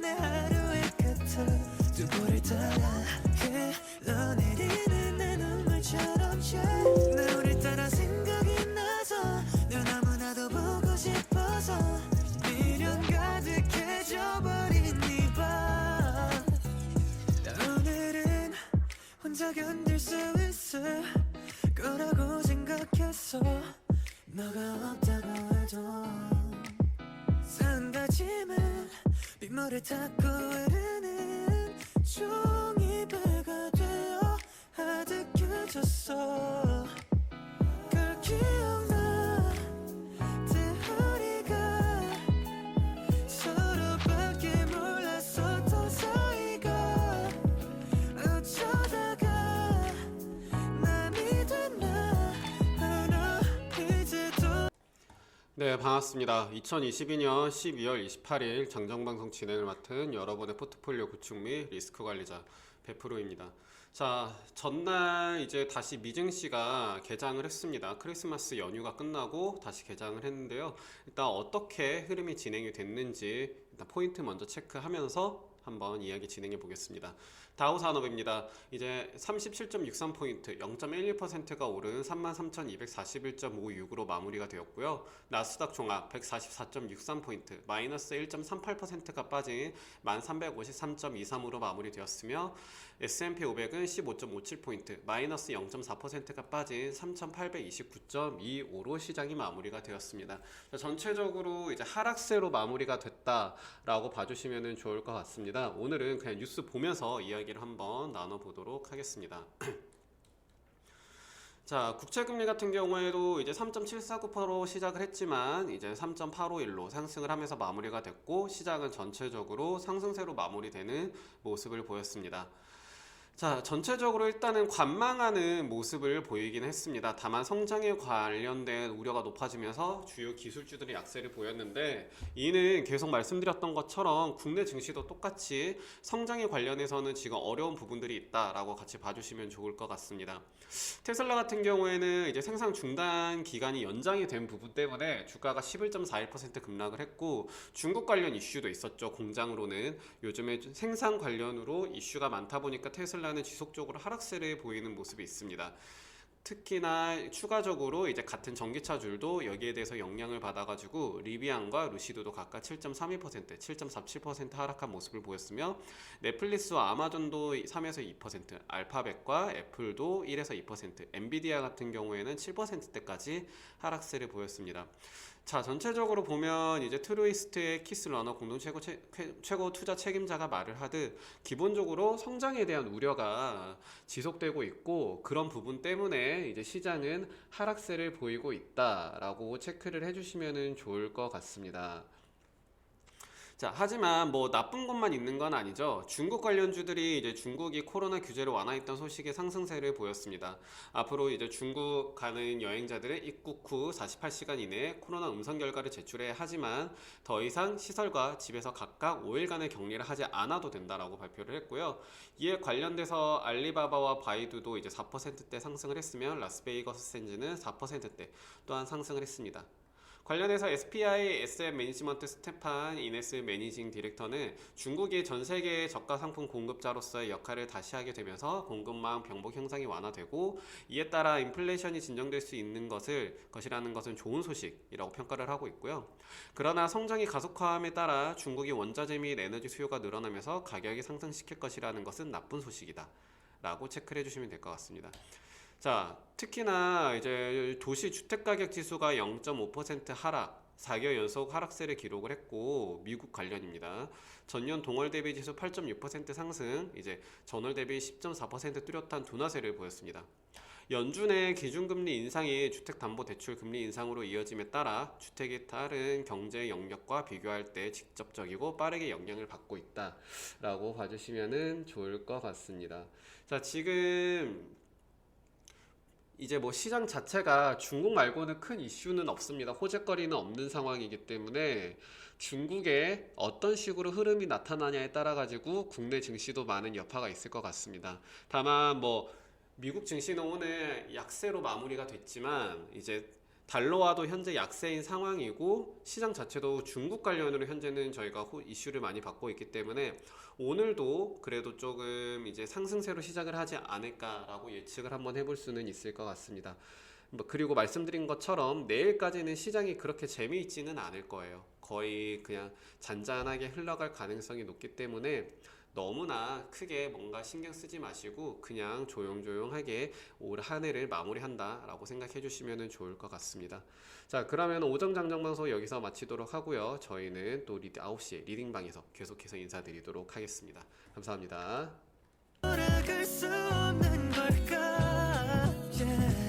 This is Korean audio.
내 하루의 끝을 두고를 따라 흘러내리는 내 눈물처럼 나 우릴 따라 생각이 나서 늘 너무나도 보고 싶어서 미련 가득해져버린 이밤 오늘은 혼자 견딜 수 있을 거라고 생각했어 너가 없다고 해도 산다짐은 빗물을 닦고 흐르는 종이배가 되어 아득해졌어 그걸 기억나 우리가 서로밖에 몰랐었던 사이가 어쩌다가 남이 됐나 하나 이제 또 네, 반갑습니다. 2022년 12월 28일 장정방송 진행을 맡은 여러분의 포트폴리오 구축 및 리스크 관리자 베프로입니다. 자, 전날 이제 다시 미증시가 개장을 했습니다. 크리스마스 연휴가 끝나고 다시 개장을 했는데요. 일단 어떻게 흐름이 진행이 됐는지 일단 포인트 먼저 체크하면서 한번 이야기 진행해 보겠습니다. 다우산업입니다. 이제 37.63포인트 0.11%가 오른 33,241.56으로 마무리가 되었고요. 나스닥 종합 144.63포인트 마이너스 1.38%가 빠진 1353.23으로 마무리되었으며 S&P 500은 15.57포인트 마이너스 0.4%가 빠진 3829.25로 시장이 마무리가 되었습니다. 전체적으로 이제 하락세로 마무리가 됐다라고 봐주시면 좋을 것 같습니다. 오늘은 그냥 뉴스 보면서 이야기를 한번 나눠보도록 하겠습니다. 자, 국채금리 같은 경우에도 이제 3.749% 시작을 했지만 이제 3.851로 상승을 하면서 마무리가 됐고 시장은 전체적으로 상승세로 마무리되는 모습을 보였습니다. 자, 전체적으로 일단은 관망하는 모습을 보이긴 했습니다. 다만 성장에 관련된 우려가 높아지면서 주요 기술주들이 약세를 보였는데 이는 계속 말씀드렸던 것처럼 국내 증시도 똑같이 성장에 관련해서는 지금 어려운 부분들이 있다라고 같이 봐주시면 좋을 것 같습니다. 테슬라 같은 경우에는 이제 생산 중단 기간이 연장이 된 부분 때문에 주가가 11.41% 급락을 했고 중국 관련 이슈도 있었죠. 공장으로는 요즘에 생산 관련으로 이슈가 많다 보니까 테슬라는 지속적으로 하락세를 보이는 모습이 있습니다. 특히나 추가적으로 이제 같은 전기차줄도 여기에 대해서 영향을 받아가지고 리비안과 루시드도 각각 7.32%, 7.47% 하락한 모습을 보였으며 넷플릭스와 아마존도 3에서 2%, 알파벳과 애플도 1에서 2%, 엔비디아 같은 경우에는 7%대까지 하락세를 보였습니다. 자, 전체적으로 보면 이제 트루이스트의 키스러너 공동 최고 투자 책임자가 말을 하듯 기본적으로 성장에 대한 우려가 지속되고 있고 그런 부분 때문에 이제 시장은 하락세를 보이고 있다라고 체크를 해주시면 좋을 것 같습니다. 자, 하지만 뭐 나쁜 것만 있는 건 아니죠. 중국 관련주들이 이제 중국이 코로나 규제를 완화했던 소식에 상승세를 보였습니다. 앞으로 이제 중국 가는 여행자들은 입국 후 48시간 이내에 코로나 음성 결과를 제출해야 하지만 더 이상 시설과 집에서 각각 5일간의 격리를 하지 않아도 된다라고 발표를 했고요. 이에 관련돼서 알리바바와 바이두도 이제 4%대 상승을 했으면 라스베이거스 샌즈는 4%대 또한 상승을 했습니다. 관련해서 SPI SM 매니지먼트 스테판 이네스 매니징 디렉터는 중국이 전 세계의 저가 상품 공급자로서의 역할을 다시 하게 되면서 공급망 병목 현상이 완화되고 이에 따라 인플레이션이 진정될 수 있는 것이라는 것은 좋은 소식이라고 평가를 하고 있고요. 그러나 성장이 가속화함에 따라 중국이 원자재 및 에너지 수요가 늘어나면서 가격이 상승시킬 것이라는 것은 나쁜 소식이다 라고 체크를 해주시면 될 것 같습니다. 자, 특히나 이제 도시 주택가격 지수가 0.5% 하락, 4개월 연속 하락세를 기록을 했고 미국 관련입니다. 전년 동월 대비 지수 8.6% 상승, 이제 전월 대비 10.4% 뚜렷한 둔화세를 보였습니다. 연준의 기준금리 인상이 주택담보대출 금리 인상으로 이어짐에 따라 주택에 따른 경제 영역과 비교할 때 직접적이고 빠르게 영향을 받고 있다라고 봐주시면 좋을 것 같습니다. 자, 지금 이제 뭐 시장 자체가 중국 말고는 큰 이슈는 없습니다. 호재거리는 없는 상황이기 때문에 중국에 어떤 식으로 흐름이 나타나냐에 따라 가지고 국내 증시도 많은 여파가 있을 것 같습니다. 다만 뭐 미국 증시는 오늘 약세로 마무리가 됐지만 이제 달러화도 현재 약세인 상황이고 시장 자체도 중국 관련으로 현재는 저희가 이슈를 많이 받고 있기 때문에 오늘도 그래도 조금 이제 상승세로 시작을 하지 않을까라고 예측을 한번 해볼 수는 있을 것 같습니다. 그리고 말씀드린 것처럼 내일까지는 시장이 그렇게 재미있지는 않을 거예요. 거의 그냥 잔잔하게 흘러갈 가능성이 높기 때문에 너무나 크게 뭔가 신경 쓰지 마시고 그냥 조용조용하게 올 한 해를 마무리한다 라고 생각해 주시면 좋을 것 같습니다. 자, 그러면 오정 장정방송 여기서 마치도록 하고요. 저희는 또 9시에 리딩방에서 계속해서 인사드리도록 하겠습니다. 감사합니다. 돌아갈 수 없는 걸까? Yeah.